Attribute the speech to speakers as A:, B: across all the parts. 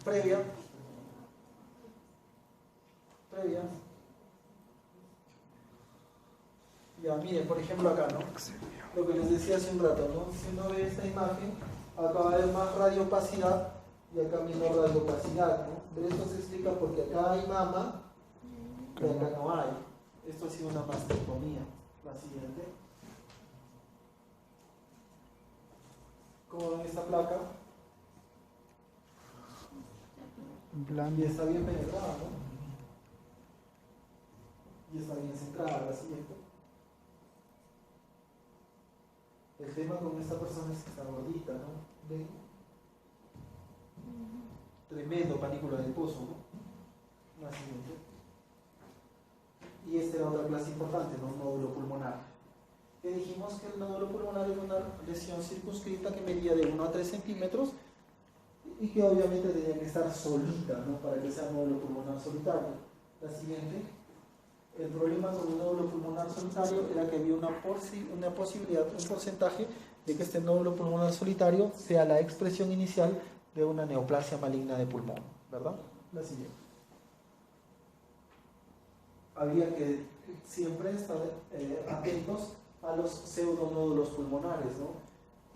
A: Previa. Ya, miren, por ejemplo acá, ¿no? Lo que les decía hace un rato, ¿no? Si uno ve esta imagen, acá va a haber más radiopacidad y acá menor radiopacidad, ¿no? Pero esto se explica porque acá hay mama y acá no hay. Esto ha sido una mastectomía. La siguiente. ¿Cómo ven esta placa? Y está bien penetrada, ¿no? Y está bien centrada. La siguiente. El tema con esta persona es que está gordita, ¿no? ¿Ven? Tremendo panícula del pozo, ¿no? La siguiente. Y esta era otra clase importante, ¿no? Un nódulo pulmonar. Que dijimos que el nódulo pulmonar es una lesión circunscrita que medía de 1 a 3 centímetros y que obviamente tenía que estar solita, ¿no? Para que sea un nódulo pulmonar solitario. La siguiente. El problema con el nódulo pulmonar solitario era que había una posibilidad, un porcentaje de que este nódulo pulmonar solitario sea la expresión inicial de una neoplasia maligna de pulmón, ¿verdad? La siguiente. Había que siempre estar atentos a los pseudonódulos pulmonares, ¿no?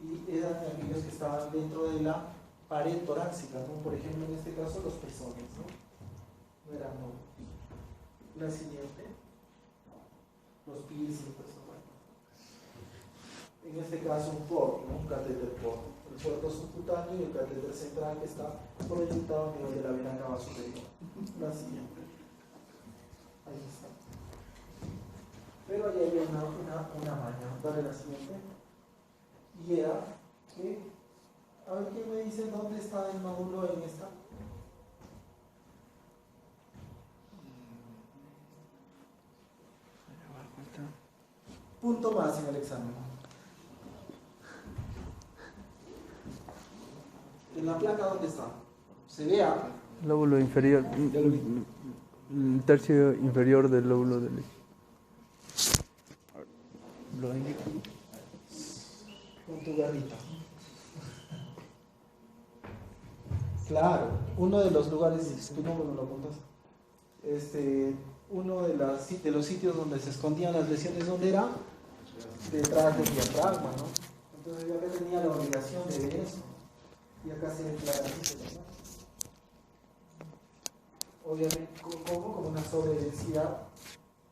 A: Y eran aquellos que estaban dentro de la pared torácica, ¿no? Por ejemplo, en este caso, los pezones, ¿no? No eran nódulos. La siguiente, los piercing, pues, bueno. En este caso un POR, ¿no? Un catéter POR, el puerto subcutáneo y el catéter central que está proyectado a nivel de la vena cava superior. La siguiente, ahí está. Pero ahí había una maña. Dale la siguiente. Y era que, a ver quién me dice dónde está el nódulo en esta. Punto más en el examen. En la placa, ¿dónde está? Se vea.
B: Lóbulo inferior. El tercio inferior del lóbulo del. Lo indico.
A: Con tu garrita. Claro, uno de los lugares, tú no me lo apuntas. Uno de los sitios donde se escondían las lesiones, ¿dónde era? Detrás del diafragma, ¿no? Entonces yo acá tenía la obligación de ver eso. Y acá se ve claramente, ¿no? Obviamente, como una sobredensidad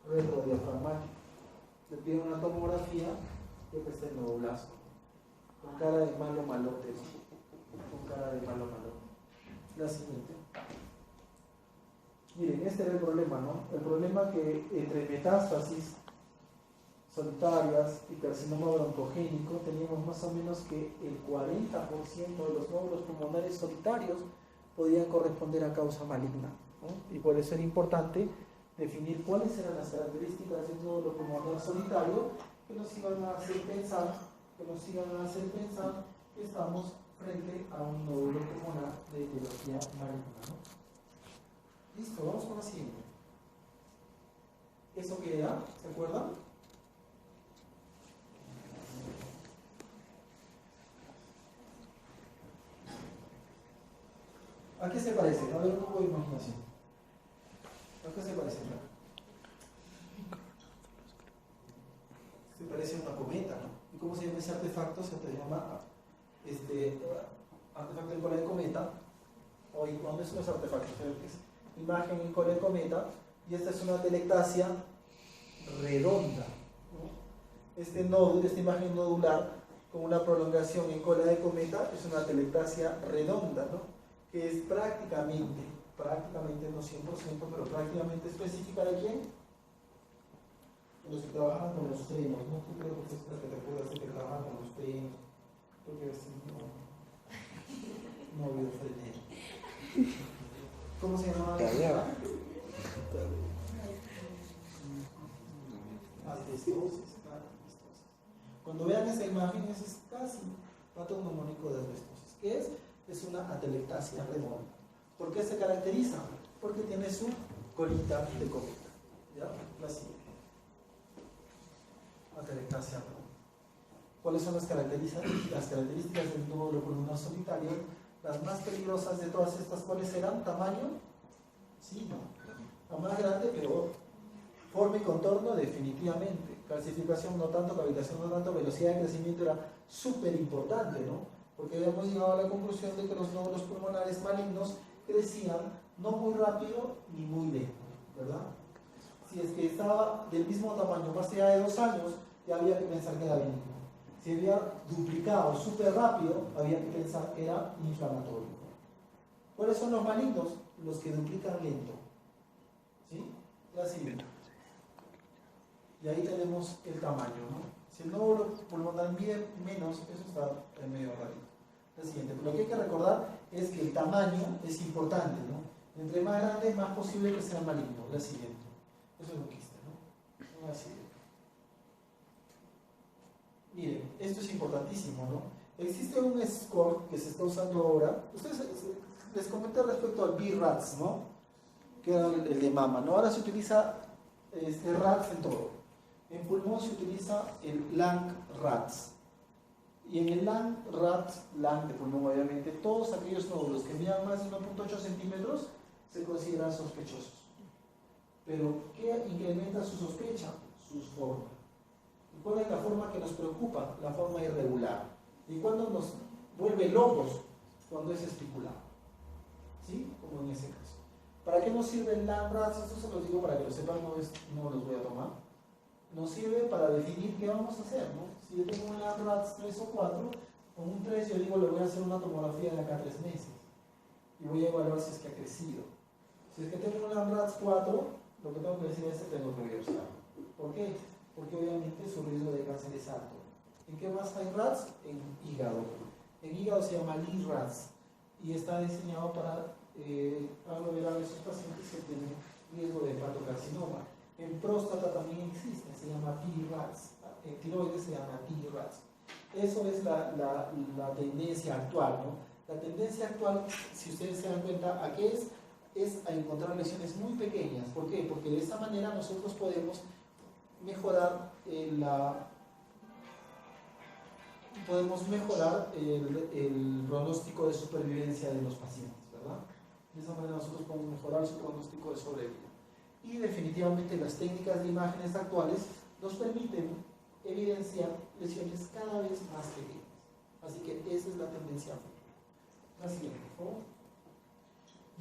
A: retrodiafragmática. Le piden una tomografía y acá está el nódulazo. Con cara de malo malote, ¿no? Con cara de malo malote. La siguiente. Miren, este era el problema, ¿no? El problema que entre metástasis solitarias y carcinoma broncogénico teníamos más o menos que el 40% de los nódulos pulmonares solitarios podían corresponder a causa maligna, ¿no? Y por eso era importante definir cuáles eran las características de un nódulo pulmonar solitario que nos iban a hacer pensar que estamos frente a un nódulo pulmonar de etiología maligna, ¿no? Listo, vamos con la siguiente. ¿Eso qué era? ¿Se acuerdan? ¿A qué se parece? A ver, un poco de imaginación. ¿A qué se parece? Se parece a una cometa, ¿no? ¿Y cómo se llama ese artefacto? Se llama artefacto en cola de cometa. O ¿dónde son los artefactos? Imagen en cola de cometa. Y esta es una telectasia redonda, ¿no? Esta imagen nodular con una prolongación en cola de cometa es una telectasia redonda, ¿no? Que es prácticamente, no 100%, pero prácticamente específica de quién? Los que trabajan con los frenos, ¿no? Tú creo que es la que te acuerdas de que trabajan con los frenos. Tú que no veo frenero. ¿Cómo se llamaba? Asbestosis, claro, asbestosis. Cuando vean esa imagen, ese es casi patognomónico de asbestosis. ¿Qué es? Es una atelectasia redonda. ¿Por qué se caracteriza? Porque tiene su colita de cometa. ¿Ya? La siguiente. Atelectasia redonda. ¿Cuáles son las características del nódulo pulmonar solitario? Las más peligrosas de todas estas, ¿cuáles eran? ¿Tamaño? Sí, no. La más grande, peor. Forma y contorno, definitivamente. Calcificación no tanto, cavitación no tanto, velocidad de crecimiento era súper importante, ¿no? Porque habíamos llegado a la conclusión de que los nódulos pulmonares malignos crecían no muy rápido ni muy lento, ¿verdad? Si es que estaba del mismo tamaño más allá de 2 años, ya había que pensar que era benigno. Si había duplicado súper rápido, había que pensar que era inflamatorio. ¿Cuáles son los malignos? Los que duplican lento. ¿Sí? La siguiente. Y ahí tenemos el tamaño, ¿no? Si el nódulo pulmonar mide menos, eso está en medio rarito. La siguiente. Lo que hay que recordar es que el tamaño es importante, ¿no? Entre más grande, más posible que sea maligno. La siguiente. Eso es lo que está, ¿no? La siguiente. Miren, esto es importantísimo, ¿no? Existe un score que se está usando ahora. Ustedes les comenté respecto al BRATS, ¿no? Que era el de mama, ¿no? Ahora se utiliza RATS en todo. En pulmón se utiliza el LANG-RATS. Y en el LANG-RATS, LANG de pulmón obviamente, todos aquellos nódulos que midan más de 1.8 centímetros se consideran sospechosos. Pero, ¿qué incrementa su sospecha? Sus formas. ¿Y cuál es la forma que nos preocupa? La forma irregular. ¿Y cuándo nos vuelve locos? Cuando es especulado. ¿Sí? Como en ese caso. ¿Para qué nos sirve el LANG-RATS? Esto se los digo para que lo sepan, no los voy a tomar. Nos sirve para definir qué vamos a hacer, ¿no? Si yo tengo un LANG-RATS 3 o 4, con un 3 yo digo, le voy a hacer una tomografía de acá a 3 meses. Y voy a evaluar si es que ha crecido. Si es que tengo un LANG-RATS 4, lo que tengo que decir es que tengo que biopsiar. ¿Por qué? Porque obviamente su riesgo de cáncer es alto. ¿En qué más hay RATS? En hígado. En hígado se llama LIRATS y está diseñado para aglomerar a esos pacientes que tienen riesgo de hepatocarcinoma. En próstata también existe, se llama PRATS. En tiroides se llama PRATS. Eso es la tendencia actual, ¿no? La tendencia actual, si ustedes se dan cuenta, ¿a qué es? Es a encontrar lesiones muy pequeñas. ¿Por qué? Porque de esta manera nosotros podemos mejorar el pronóstico de supervivencia de los pacientes, ¿verdad? De esa manera nosotros podemos mejorar su pronóstico de sobrevida. Y definitivamente las técnicas de imágenes actuales nos permiten evidenciar lesiones cada vez más pequeñas. Así que esa es la tendencia. La siguiente, por favor.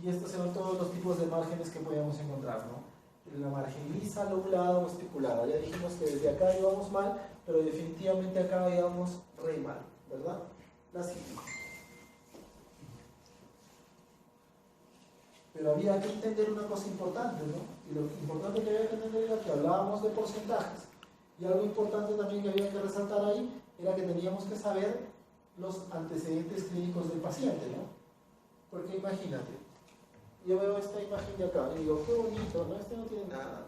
A: Y estos son todos los tipos de márgenes que podemos encontrar, ¿no? La margen lisa, lobulada o especulada. Ya dijimos que desde acá íbamos mal, pero definitivamente acá íbamos re mal, ¿verdad? La siguiente. Pero había que entender una cosa importante, ¿no? Y lo importante que había que entender era que hablábamos de porcentajes. Y algo importante también que había que resaltar ahí era que teníamos que saber los antecedentes clínicos del paciente, ¿no? Porque imagínate, yo veo esta imagen de acá y digo, qué bonito, ¿no? Este no tiene nada.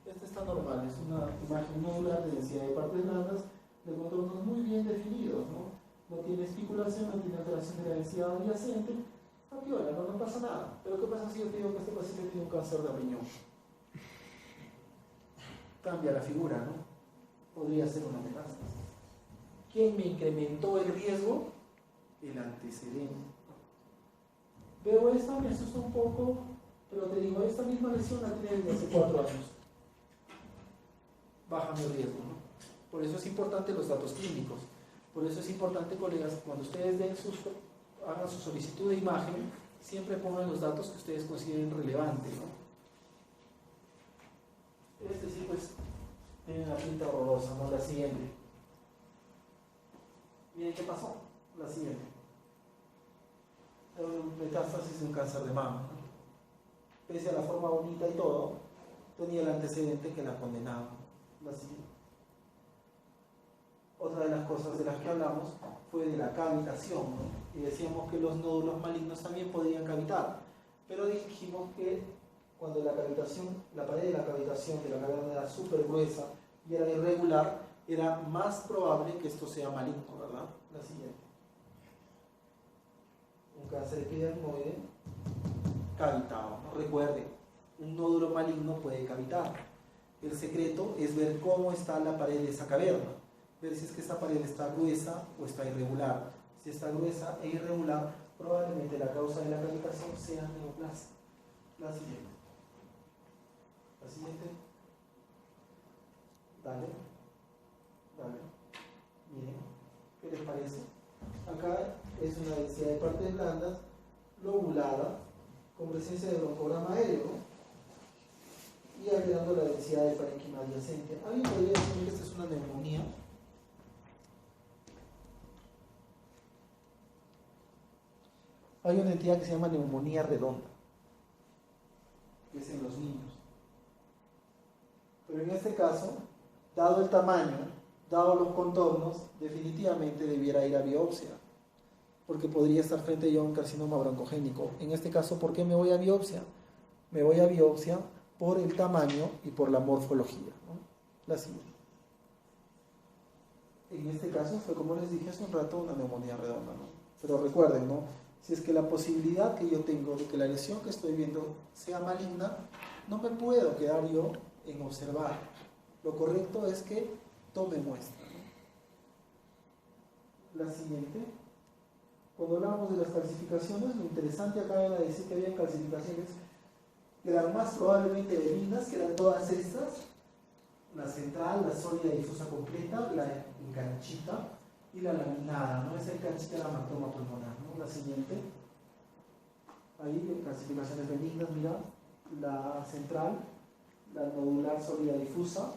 A: Este está normal, es una imagen nodular de densidad de partes blandas de contornos muy bien definidos, ¿no? No tiene espiculación, no tiene alteración de la densidad adyacente. Viola, no pasa nada. Pero ¿qué pasa si yo te digo que este paciente tiene un cáncer de riñón? Cambia la figura, ¿no? Podría ser una metástasis. ¿Quién me incrementó el riesgo? El antecedente. Veo esta, me asusta un poco, pero te digo, esta misma lesión la tiene desde hace 4 años. Baja mi riesgo, ¿no? Por eso es importante los datos clínicos. Por eso es importante, colegas, cuando ustedes hagan su solicitud de imagen, siempre pongan los datos que ustedes consideren relevantes, ¿no? Este sí, pues, tiene una pinta horrorosa, ¿no? La siguiente. Miren qué pasó. La siguiente. Metástasis de un cáncer de mama, ¿no? Pese a la forma bonita y todo, tenía el antecedente que la condenaba. La siguiente. Otra de las cosas de las que hablamos fue de la cavitación, ¿no? Y decíamos que los nódulos malignos también podían cavitar, pero dijimos que cuando la cavitación, la pared de la cavitación de la caverna era súper gruesa y era irregular, era más probable que esto sea maligno, ¿verdad? La siguiente. Un cáncer epidermoide cavitado, ¿no? Recuerden, un nódulo maligno puede cavitar. El secreto es ver cómo está la pared de esa caverna, ver si es que esta pared está gruesa o está irregular. Si está gruesa e irregular, probablemente la causa de la cavitación sea neoplasia. La siguiente. La siguiente. Dale. Dale. Miren, ¿qué les parece? Acá es una densidad de partes blandas lobulada con presencia de broncograma aéreo, ¿no? Y agregando la densidad de parénquima adyacente. ¿Alguien podría decir que esta es una neumonía? Hay una entidad que se llama neumonía redonda, que es en los niños. Pero en este caso, dado el tamaño, dado los contornos, definitivamente debiera ir a biopsia, porque podría estar frente a un carcinoma broncogénico. En este caso, ¿por qué me voy a biopsia? Me voy a biopsia por el tamaño y por la morfología, ¿no? La siguiente. En este caso fue, como les dije hace un rato, una neumonía redonda, ¿no? Pero recuerden, ¿no? Si es que la posibilidad que yo tengo de que la lesión que estoy viendo sea maligna, no me puedo quedar yo en observar. Lo correcto es que tome muestra, ¿no? La siguiente. Cuando hablamos de las calcificaciones, lo interesante acá era decir que había calcificaciones que eran más probablemente benignas, que eran todas estas: la central, la sólida difusa completa, la enganchita y la laminada, ¿no? Esa enganchita era hematoma pulmonar, ¿no? La siguiente. Ahí, calcificaciones benignas, mira, la central, la nodular sólida difusa,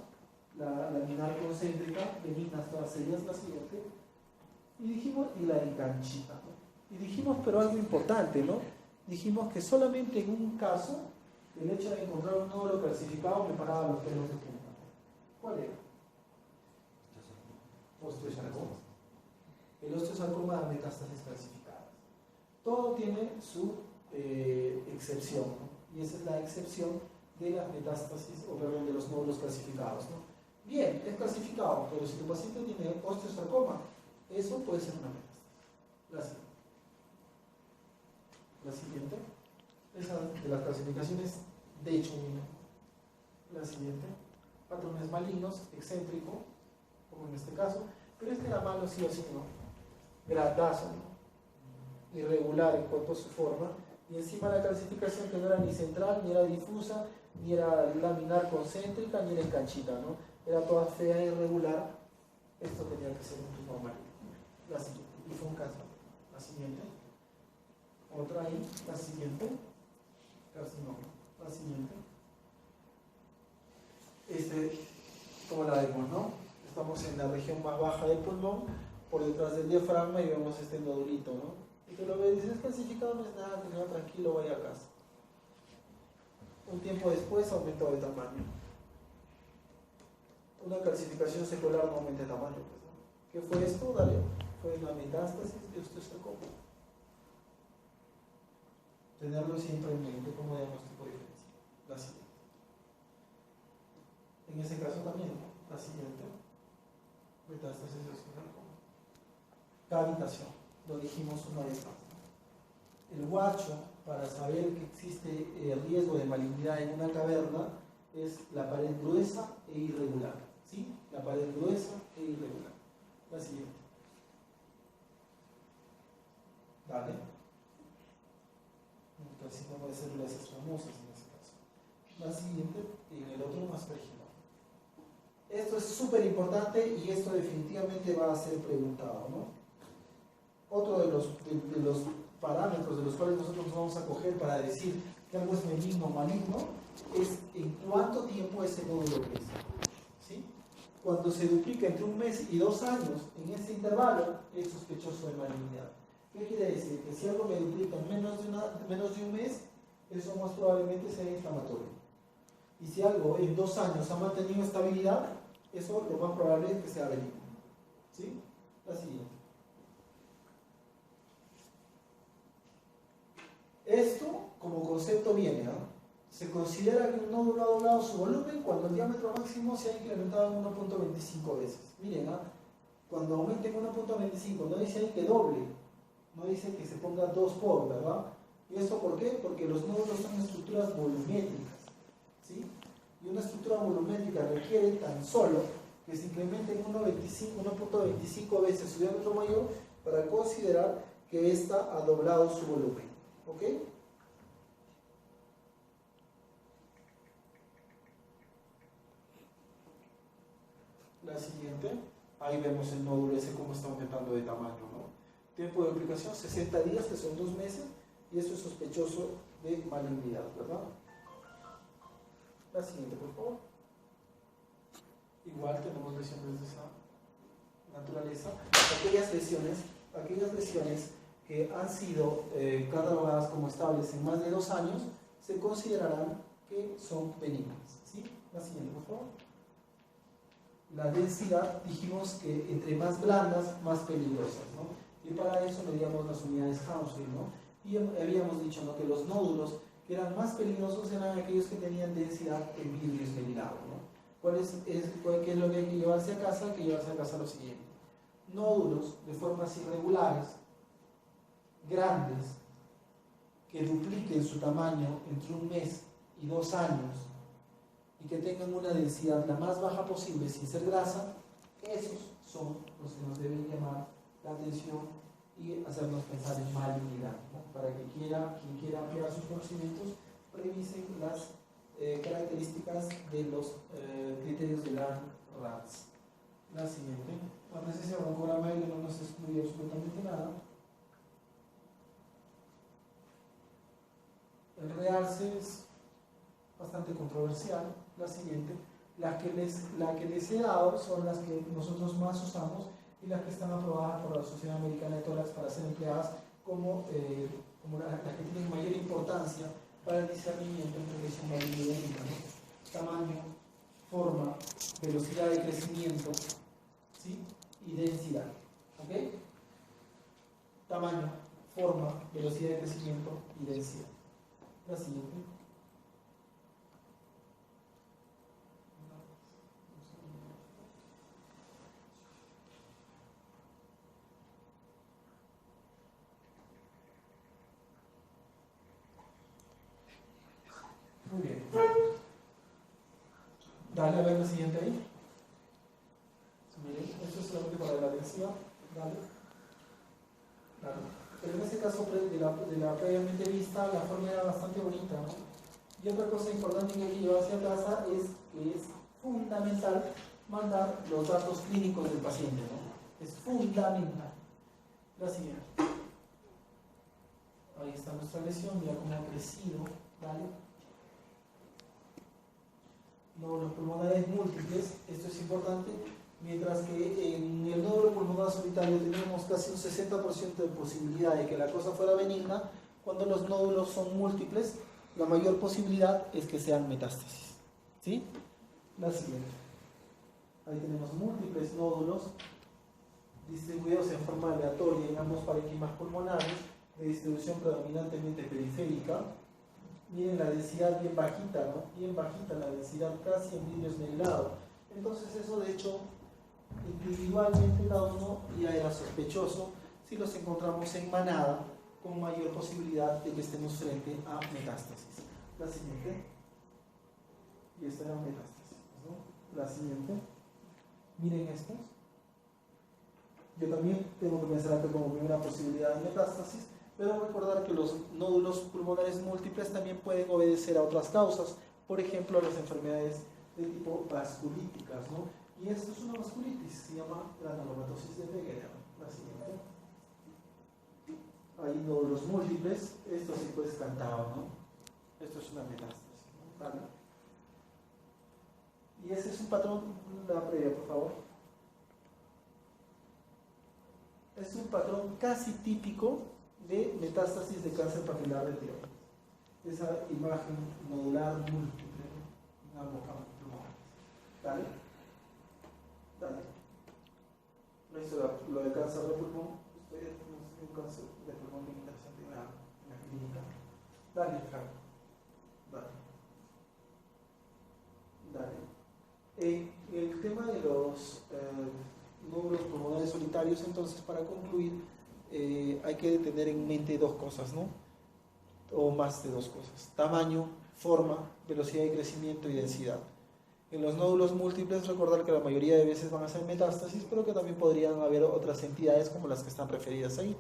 A: la laminar concéntrica, benignas todas ellas. La siguiente. Y dijimos, y la enganchita, ¿no? Y dijimos, pero algo importante, ¿no? Dijimos que solamente en un caso, el hecho de encontrar un nódulo calcificado me paraba los pelos de punta. ¿Cuál era? Osteosarcoma. El osteosarcoma da metástasis calcificadas. Todo tiene su excepción, ¿no? Y esa es la excepción de las metástasis, o perdón, de los nódulos calcificados, ¿no? Bien, es calcificado, pero si tu paciente tiene osteosarcoma, eso puede ser una metástasis. La siguiente. Esa de las clasificaciones de hecho mismo. La siguiente. Patrones malignos, excéntrico, como en este caso, pero este era malo sí o sí, ¿no? Grandazo, ¿no? Irregular en cuanto a su forma, y encima la calcificación que no era ni central, ni era difusa, ni era laminar concéntrica, ni era enganchita, ¿no? Era toda fea e irregular. Esto tenía que ser un tumor maligno. La siguiente, y fue un cáncer. La siguiente. Otra ahí, la siguiente. Carcinoma. La siguiente. Como la vemos, ¿no? Estamos en la región más baja del pulmón, por detrás del diafragma, y vemos este nodulito, ¿no? Y tú lo ves y dices, es calcificado, no es nada, que no, tranquilo, vaya a casa. Un tiempo después aumentó de tamaño. Una calcificación secular no aumenta de tamaño, pues, ¿no? ¿Qué fue esto? Dale, fue una metástasis de osteosarcoma. Tenerlo siempre en mente como diagnóstico diferencial. La siguiente. En ese caso también, ¿no? La siguiente. Metástasis de osteosarcoma. Cavitación. Lo dijimos una vez más, ¿no? El guacho, para saber que existe riesgo de malignidad en una caverna, es la pared gruesa e irregular. ¿Sí? La pared gruesa e irregular. La siguiente. Dale. Un carcinoma de células escamosas en ese caso. La siguiente, y en el otro más frágil. Esto es súper importante y esto definitivamente va a ser preguntado, ¿no? Otro de los parámetros de los cuales nosotros nos vamos a coger para decir que algo es benigno o maligno es en cuánto tiempo ese nódulo crece. ¿Sí? Cuando se duplica entre 1 mes y 2 años, en este intervalo es sospechoso de malignidad. ¿Qué quiere decir? Que si algo me duplica en menos de un mes, eso más probablemente sea inflamatorio. Y si algo en 2 años ha mantenido estabilidad, eso lo más probable es que sea benigno. ¿Sí? La siguiente. Esto, como concepto, viene, ¿no? Se considera que un nódulo ha doblado su volumen cuando el diámetro máximo se ha incrementado en 1.25 veces. Miren, ¿ah? Cuando aumenta en 1.25, no dice ahí que doble, no dice que se ponga 2 por, ¿verdad? ¿Y esto por qué? Porque los nódulos son estructuras volumétricas, ¿sí? Y una estructura volumétrica requiere tan solo que se incremente en 1.25 veces su diámetro mayor para considerar que ésta ha doblado su volumen. ¿Ok? La siguiente, ahí vemos el nódulo ese cómo está aumentando de tamaño, ¿no? Tiempo de aplicación 60 días, que son 2 meses, y esto es sospechoso de malignidad, ¿verdad? La siguiente, por favor. Igual tenemos lesiones de esa naturaleza. Aquellas lesiones que han sido catalogadas como estables en más de 2 años, se considerarán que son benignas. ¿Sí? La siguiente, por favor. La densidad, dijimos que entre más blandas, más peligrosas, ¿no? Y para eso medíamos las unidades Hounsfield, ¿no? Y habíamos dicho, ¿no?, que los nódulos que eran más peligrosos eran aquellos que tenían densidad en vidrio esmerilado, ¿no? ¿Qué es lo que hay que llevarse a casa? Hay que llevarse a casa lo siguiente: nódulos de formas irregulares, grandes, que dupliquen su tamaño entre 1 mes y 2 años, y que tengan una densidad la más baja posible sin ser grasa, esos son los que nos deben llamar la atención y hacernos pensar en malignidad, ¿no? Para que quien quiera ampliar sus conocimientos, revisen las características de los criterios de Lange-Ratz. La siguiente: la presencia de broncograma aéreo no nos excluye absolutamente nada. El realce es bastante controversial. La siguiente: la que les he dado son las que nosotros más usamos y las que están aprobadas por la Sociedad Americana de Tórax para ser empleadas como las que tienen mayor importancia para el discernimiento entre lesión maligna y benigna, ¿no? Tamaño, forma, velocidad de crecimiento, ¿sí?, y densidad. ¿Ok? Tamaño, forma, velocidad de crecimiento y densidad. La siguiente. Muy bien. Dale a ver la siguiente ahí. Miren, esto es solamente para la densidad. Dale. Claro. Pero en este caso de la previamente vista, la forma era bastante bonita, ¿no? Y otra cosa importante que hay que llevar hacia casa es que es fundamental mandar los datos clínicos del paciente, ¿no? Es fundamental. La siguiente. Ahí está nuestra lesión, mira cómo ha crecido. ¿Vale? Nódulos pulmonares múltiples, esto es importante, mientras que en el nódulo pulmonar solitario tenemos casi un 60% de posibilidad de que la cosa fuera benigna. Cuando los nódulos son múltiples, la mayor posibilidad es que sean metástasis. ¿Sí? La siguiente. Ahí tenemos múltiples nódulos distribuidos en forma aleatoria en ambos parenquimas pulmonares, de distribución predominantemente periférica. Miren la densidad bien bajita, ¿no? Bien bajita la densidad, casi en vidrio esmerilado. Entonces eso, de hecho, individualmente cada uno ya era sospechoso si los encontramos en manada, con mayor posibilidad de que estemos frente a metástasis. La siguiente. Y esta era metástasis, ¿no? La siguiente. Miren estos. Yo también tengo que pensar acá como primera posibilidad de metástasis, pero recordar que los nódulos pulmonares múltiples también pueden obedecer a otras causas, por ejemplo a las enfermedades de tipo vasculíticas, ¿no? Y esto es una vasculitis, se llama granulomatosis de Wegener. La siguiente. Hay nódulos múltiples, esto sí pues cantaba, ¿no? Esto es una metástasis, ¿no? ¿Vale? Y ese es un patrón, la previa, por favor. Es un patrón casi típico de metástasis de cáncer papilar de tiroides. Esa imagen nodular múltiple, una boca pulmonar. ¿Dale? Dale. No hizo lo de cáncer de pulmón. Ustedes tienen un cáncer de pulmón muy interesante en la clínica. Dale, Ricardo. Dale. El tema de los nódulos pulmonares solitarios, entonces, para concluir, hay que tener en mente 2 cosas, ¿no? O más de 2 cosas: tamaño, forma, velocidad de crecimiento y densidad. En los nódulos múltiples, recordar que la mayoría de veces van a ser metástasis, pero que también podrían haber otras entidades como las que están referidas ahí.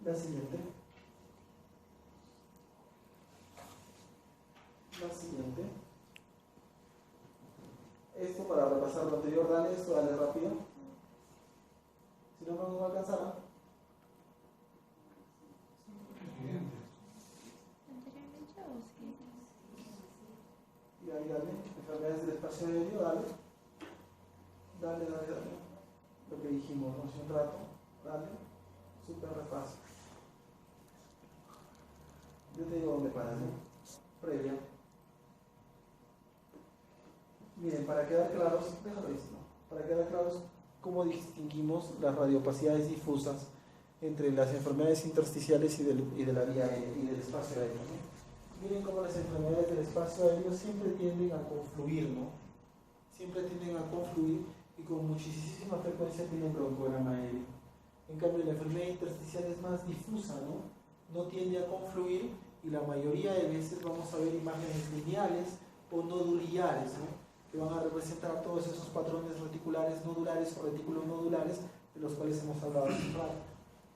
A: La siguiente. La siguiente. Esto para repasar lo anterior, dale esto, dale rápido. Si no, no nos va a alcanzar. ¿Ah? Y ahí dale, enfermedades del espacio aéreo, dale. Dale. Lo que dijimos, ¿no? Un rato, dale. Super repaso. Yo te digo dónde paras, ¿no? Previa. Miren, para quedar claros, déjalo esto, para quedar claros cómo distinguimos las radiopacidades difusas entre las enfermedades intersticiales y de la vía aérea y del espacio aéreo, ¿no? Miren cómo las enfermedades del espacio aéreo siempre tienden a confluir, ¿no? Siempre tienden a confluir y con muchísima frecuencia tienen broncograma aéreo. En cambio, la enfermedad intersticial es más difusa, ¿no? No tiende a confluir y la mayoría de veces vamos a ver imágenes lineales o nodulares, ¿no? Que van a representar todos esos patrones reticulares nodulares o retículos nodulares de los cuales hemos hablado hace un rato.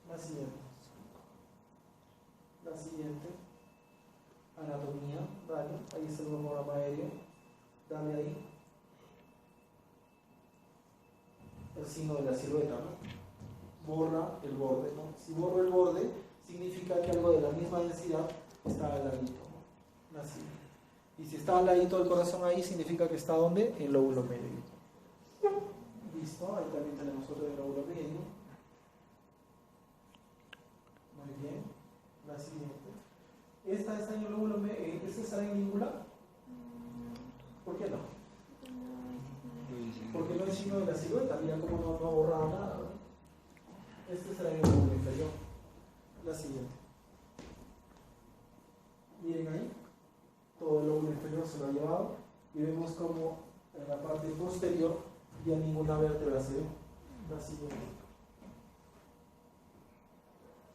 A: La siguiente. La siguiente. Anatomía, dale, ahí está el broncograma aéreo, dale ahí. El signo de la silueta, ¿no? Borra el borde, ¿no? Si borro el borde, significa que algo de la misma densidad está al ladito, ¿no? La siguiente. Y si está al ladito del corazón ahí, significa que está ¿dónde? En el lóbulo medio. Listo, ahí también tenemos otro del lóbulo medio. Muy bien, la siguiente. ¿Esta está en el lóbulo medio? ¿Esta está en língula? ¿Por qué no? Porque no es signo de la silueta, mira cómo no ha borrado nada, ¿no? Este será en el lóbulo inferior. La siguiente. Miren ahí, todo el lóbulo inferior se lo ha llevado y vemos como en la parte posterior ya ninguna vértebra se ve. La siguiente.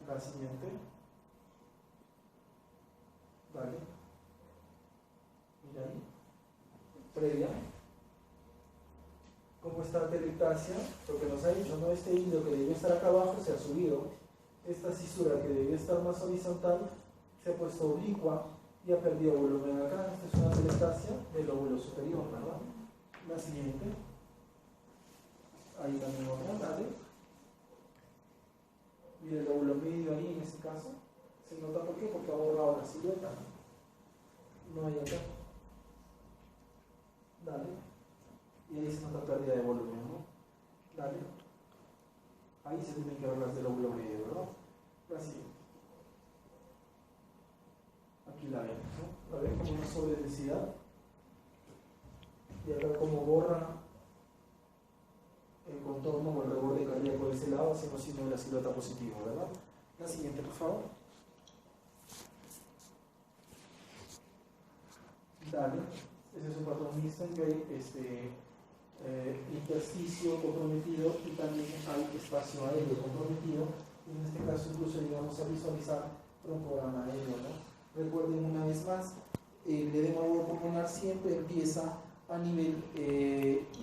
A: La siguiente. Vale. Mira ahí. Previa. ¿Cómo está la telectasia? Lo que nos ha dicho, ¿no? Este hilo que debió estar acá abajo se ha subido. Esta cisura que debió estar más horizontal se ha puesto oblicua y ha perdido volumen acá. Esta es una telectasia del lóbulo superior, ¿verdad? La siguiente. Ahí también otra, dale. Mira el lóbulo medio ahí en este caso. ¿Se nota por qué? Porque ha borrado la silueta. No hay acá. Dale. Y ahí se nota pérdida de volumen, ¿no? Dale. Ahí se tienen que ver las del lóbulo medio, ¿verdad? La siguiente. Aquí la vemos, ¿no? La ven como una sobredensidad. Y acá como borra el contorno o el reborde cardíaco de ese lado, haciendo signo de la silueta positiva, ¿verdad? La siguiente, por favor. Dale. Ese es un patrón mixto en que hay intersticio comprometido y también hay espacio aéreo comprometido. En este caso incluso llegamos a visualizar broncograma aéreo, ¿no? Recuerden una vez más, el edema pulmonar siempre empieza a nivel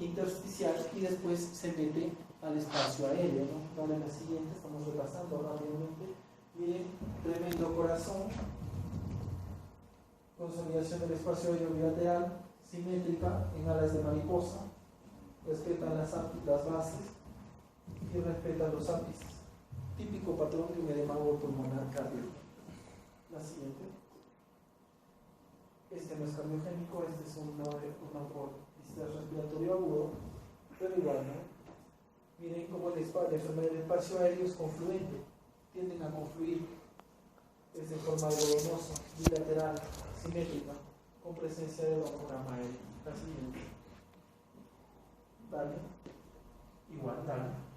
A: intersticial y después se mete al espacio aéreo, ¿no? Ahora en la siguiente estamos repasando rápidamente. Miren, tremendo corazón, consolidación del espacio aéreo bilateral, simétrica en alas de mariposa, respetan las bases y respetan los ápices. Típico patrón de un edema pulmonar cardíaco. La siguiente. Este no es cardiogénico, este es un distrés respiratorio agudo, pero igual, ¿no? Miren cómo la enfermedad del espacio aéreo es confluente, tienden a confluir. Es de forma algodonosa, bilateral, simétrica, con presencia de broncograma aéreo. La siguiente. Dale. Igual, dale.